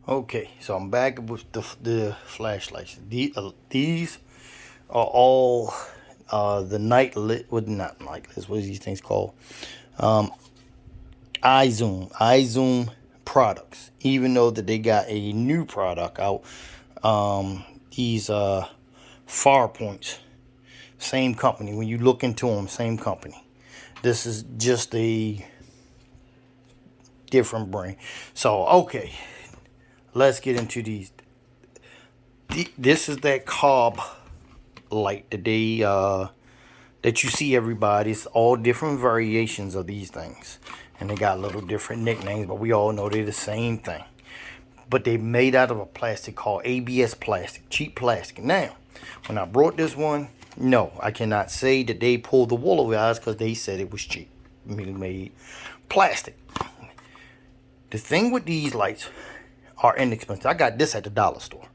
Okay, so I'm back with the flashlights. These are all the night lit, well, not night lit, what is these things called? Um, iZoom products. Even though that they got a new product out, these Far Points, same company. When you look into them, same company. This is just a different brand. So okay, let's get into these. This is that COB light that they that you see everybody. It's all different variations of these things, and they got little different nicknames, but we all know they're the same thing. But they made out of a plastic called ABS plastic, cheap plastic. Now, when I brought this one, no, I cannot say that they pulled the wool over eyes because they said it was cheap, made plastic. The thing with these lights are inexpensive. I got this at the dollar store,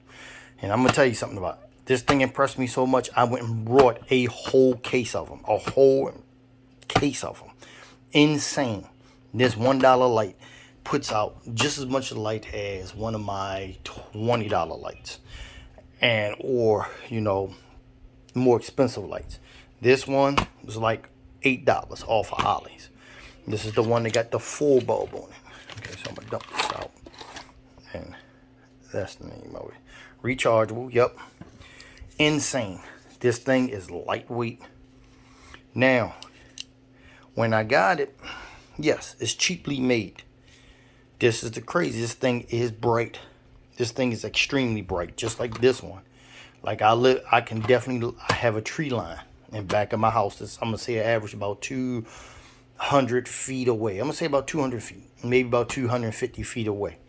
and I'm gonna tell you something about it. This thing impressed me so much, I went and brought a whole case of them. A whole case of them. Insane. This $1 light puts out just as much light as one of my $20 lights. And, or, you know, more expensive lights. This one was like $8 off of Ollie's. This is the one that got the full bulb on it. Okay, so I'm gonna dump this out. And that's the name of it. Rechargeable, yep. Insane. This thing is lightweight. Now, when I got it, yes, it's cheaply made. This is the craziest thing. Is bright. This thing is extremely bright, just like this one. Like I can definitely have a tree line in back of my house. I'm gonna say an average about 200 feet away. I'm gonna say about 200 feet, maybe about 250 feet away,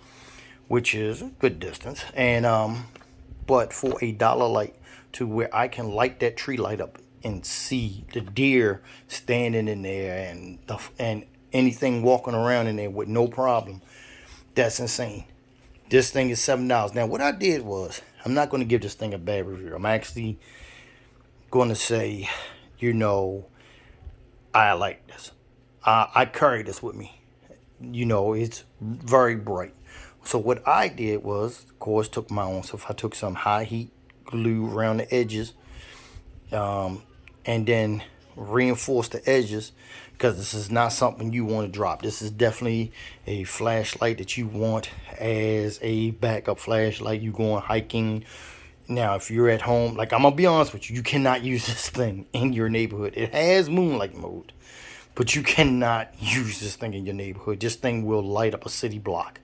which is a good distance. And but for $1 light, to where I can light that tree light up and see the deer standing in there and anything walking around in there with no problem. That's insane. This thing is $7. Now what I did was, I'm not going to give this thing a bad review. I'm actually going to say, you know, I like this. I carry this with me. You know, it's very bright. So what I did was, of course, took my own stuff. I took some high heat glue around the edges, and then reinforce the edges, because this is not something you want to drop. This is definitely a flashlight that you want as a backup flashlight. You going hiking. Now if you're at home, like I'm gonna be honest with you, you cannot use this thing in your neighborhood. It has moonlight mode, but you cannot use this thing in your neighborhood. This thing will light up a city block.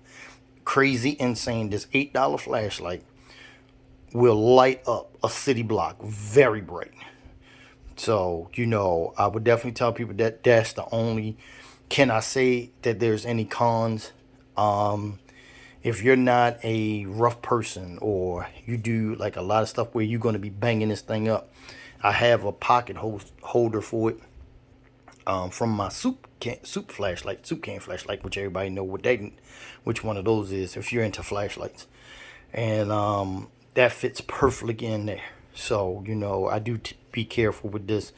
Crazy insane. This $8 flashlight will light up a city block very bright. So, you know, I would definitely tell people that that's the only, can I say that there's any cons? If you're not a rough person, or you do like a lot of stuff where you're going to be banging this thing up, I have a pocket holder for it, from my soup can flashlight, which everybody know which one of those is if you're into flashlights. And that fits perfectly in there. So, you know, I do be careful with this,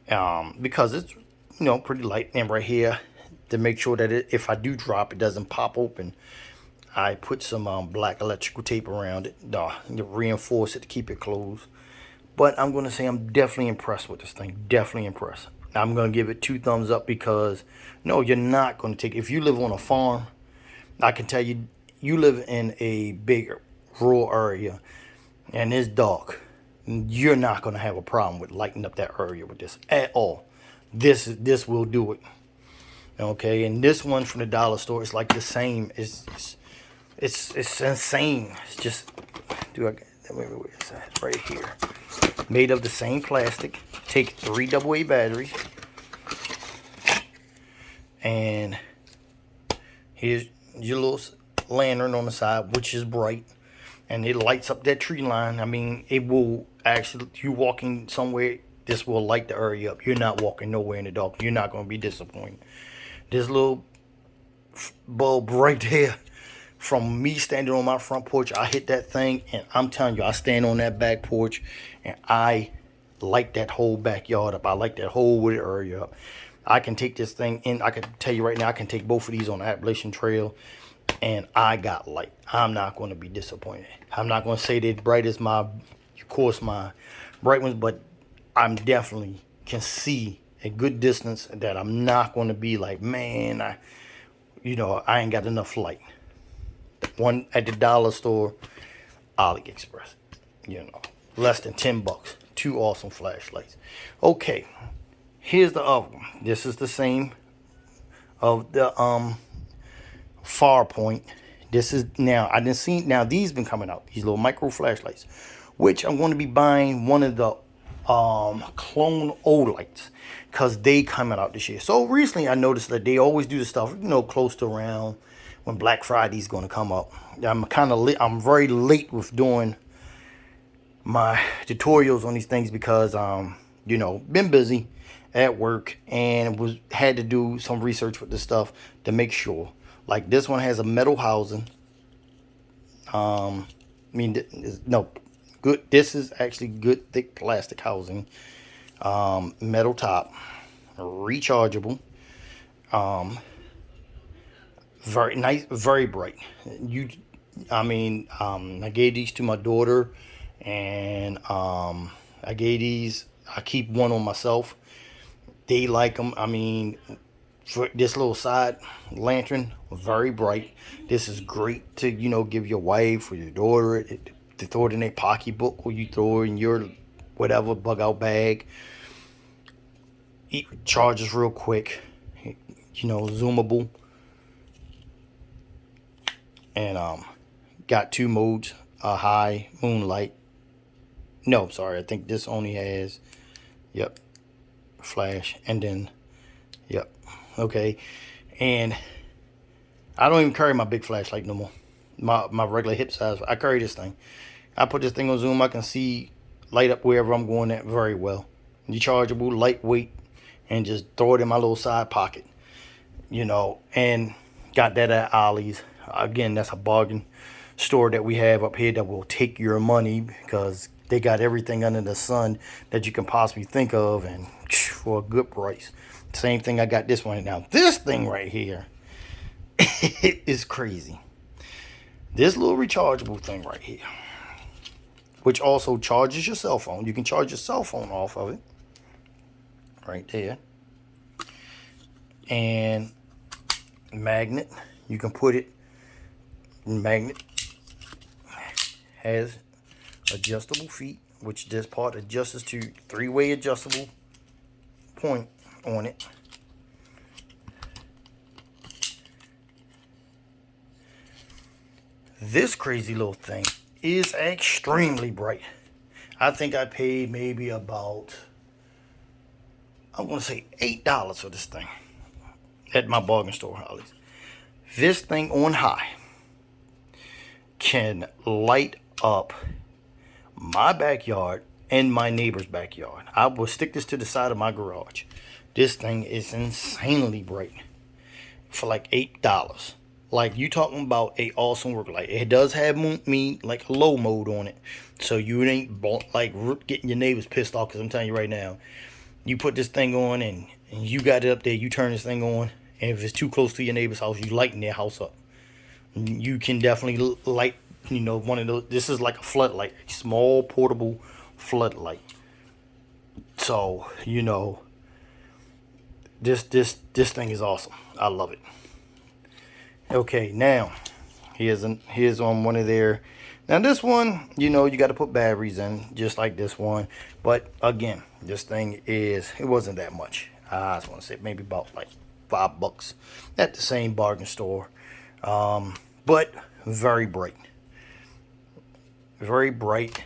because it's, you know, pretty light. And right here, to make sure that if I do drop, it doesn't pop open, I put some black electrical tape around it to reinforce it, to keep it closed. But I'm going to say I'm definitely impressed with this thing. Definitely impressed. I'm going to give it 2 thumbs up, because no, you're not going to take, if you live on a farm, I can tell you, you live in a big rural area and it's dark, you're not going to have a problem with lighting up that area with this at all. This will do it. Okay, and this one from the dollar store is like the same. It's insane. It's just, where is that? Right here. Made of the same plastic. Take 3 AA batteries. And here's your little lantern on the side, which is bright. And it lights up that tree line. I mean, it will actually, you walking somewhere, this will light the area up. You're not walking nowhere in the dark. You're not going to be disappointed. This little bulb right there, from me standing on my front porch, I hit that thing, and I'm telling you, I stand on that back porch, and I light that whole backyard up. I light that whole wooded area up. I can take this thing in. I can tell you right now, I can take both of these on the Appalachian Trail. and I got light. I'm not going to be disappointed. I'm not going to say they're bright as my, of course, my bright ones, but I'm definitely can see a good distance that I'm not going to be like, man, I ain't got enough light. One at the dollar store, AliExpress, less than $10. Two awesome flashlights. Okay, here's the other one. This is the same of the Far Point. This is now I didn't see now these been coming out, these little micro flashlights, which I'm going to be buying one of the clone Olights because they coming out this year. So recently I noticed that they always do the stuff close to around when Black Friday's going to come up. I'm very late with doing my tutorials on these things because been busy at work and had to do some research with this stuff to make sure. Like this one has a metal housing. No, good. This is actually good thick plastic housing. Metal top, rechargeable. Very nice, very bright. I gave these to my daughter, and I keep one on myself. They like them. For this little side lantern, very bright. This is great to give your wife or your daughter to throw it in their pocketbook, or you throw it in your whatever bug out bag. It charges real quick, zoomable, and got two modes: high, moonlight. No, sorry, I think this only has flash, and then okay. And I don't even carry my big flashlight no more. My regular hip size. I carry this thing. I put this thing on zoom. I can see light up wherever I'm going at very well. Rechargeable, lightweight, and just throw it in my little side pocket. And got that at Ollie's. Again, that's a bargain store that we have up here that will take your money because they got everything under the sun that you can possibly think of, and for a good price. Same thing, I got this one. Now this thing right here is crazy. This little rechargeable thing right here, which also charges your cell phone. You can charge your cell phone off of it right there. And magnet, you can put it magnet. Has adjustable feet, which this part adjusts to 3-way adjustable point on it. This crazy little thing is extremely bright. I think I paid maybe about, I want to say $8 for this thing at my bargain store, Hollies. This thing on high can light up my backyard and my neighbor's backyard. I will stick this to the side of my garage. This thing is insanely bright for like $8. Like, you talking about a awesome work light. It does have like a low mode on it, so you ain't like getting your neighbors pissed off. Because I'm telling you right now, you put this thing on and you got it up there, you turn this thing on, and if it's too close to your neighbor's house, you lighten their house up. You can definitely light, one of those. This is like a floodlight, a small portable floodlight. So this thing is awesome. I love it. Okay, now here's on one of their. Now this one, you got to put batteries in, just like this one. But again, this thing it wasn't that much. I just want to say maybe about like $5 at the same bargain store. But very bright. Very bright.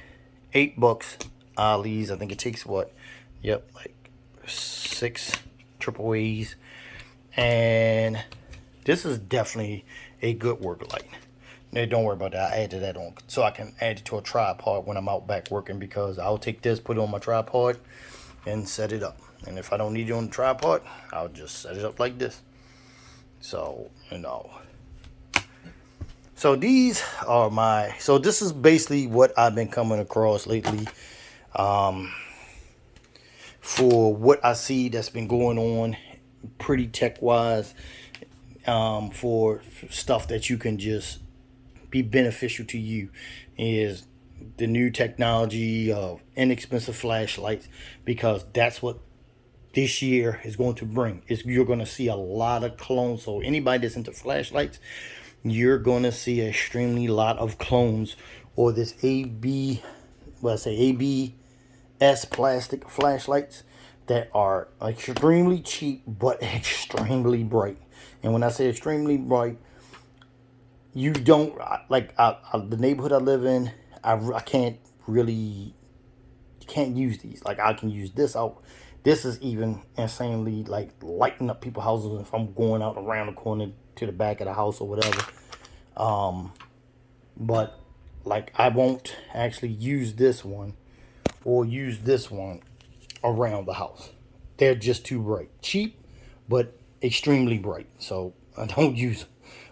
$8. Ollie's. I think it takes what? Yep, like 6 AAAs. And this is definitely a good work light. Now, don't worry about that. I added that on so I can add it to a tripod when I'm out back working, because I'll take this, put it on my tripod, and set it up. And if I don't need it on the tripod, I'll just set it up like this. So, So these are so this is basically what I've been coming across lately. For what I see that's been going on pretty tech-wise for stuff that you can just be beneficial to you is the new technology of inexpensive flashlights, because that's what this year is going to bring. Is you're going to see a lot of clones. So anybody that's into flashlights, you're going to see extremely lot of clones, or this ABS plastic flashlights that are extremely cheap but extremely bright. And when I say extremely bright, you don't like the neighborhood I live in. I can't really can't use these. Like I can use this out. This is even insanely like lighting up people's houses if I'm going out around the corner to the back of the house or whatever. But like I won't actually use this one or use this one around the house. They're just too bright. Cheap, but extremely bright. So I don't use them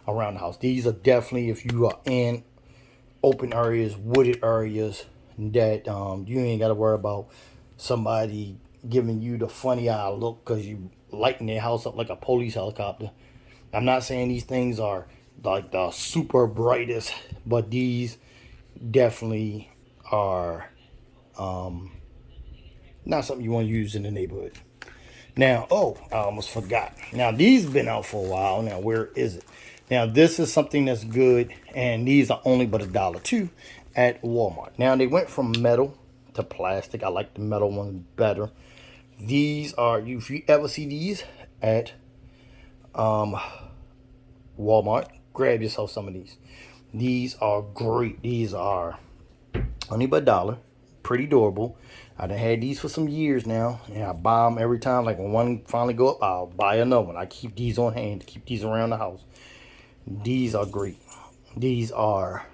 around the house. These are definitely if you are in open areas, wooded areas, that you ain't got to worry about somebody giving you the funny eye look because you lighting their house up like a police helicopter. I'm not saying these things are like the super brightest, but these definitely are not something you want to use in the neighborhood. Now, oh, I almost forgot. Now, these been out for a while. Now, where is it? Now, this is something that's good, and these are only but $1 at Walmart. Now, they went from metal to plastic. I like the metal ones better. These are, if you ever see these at Walmart, grab yourself some of these. These are great. These are only but $1. Pretty durable. I done had these for some years now, and I buy them every time. Like when one finally go up, I'll buy another one. I keep these on hand, keep these around the house. These are great. These are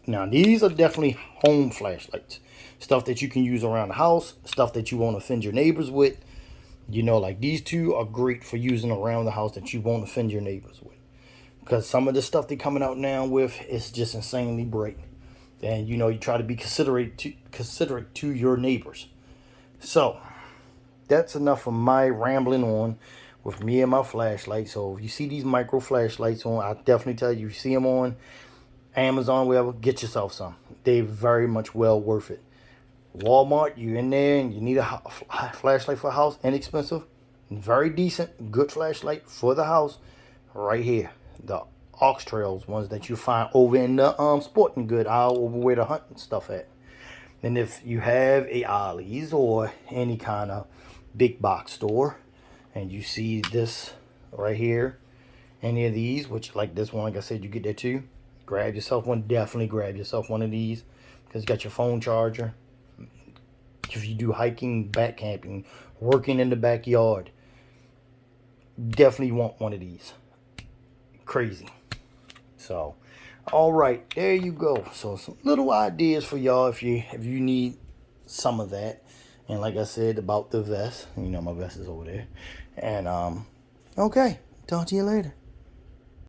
definitely home flashlights. Stuff that you can use around the house, stuff that you won't offend your neighbors with. You know, like these two are great for using around the house that you won't offend your neighbors with. Because some of the stuff they're coming out now with is just insanely bright. And you know, you try to be considerate to your neighbors. So that's enough of my rambling on with me and my flashlight. So if you see these micro flashlights on, I definitely tell you, see them on Amazon, wherever, get yourself some. They're very much well worth it. Walmart, you're in there and you need a flashlight for a house, inexpensive, very decent, good flashlight for the house, right here. The Ox Trails ones that you find over in the sporting good aisle over where the hunting stuff at. And if you have a Ollie's or any kind of big box store and you see this right here, any of these, which like this one, like I said, you get there too, grab yourself one. Definitely grab yourself one of these because you got your phone charger. If you do hiking, back camping, working in the backyard, definitely want one of these. Crazy. So, all right, there you go. So some little ideas for y'all if you need some of that. And like I said about the vest, you know my vest is over there. And okay, talk to you later.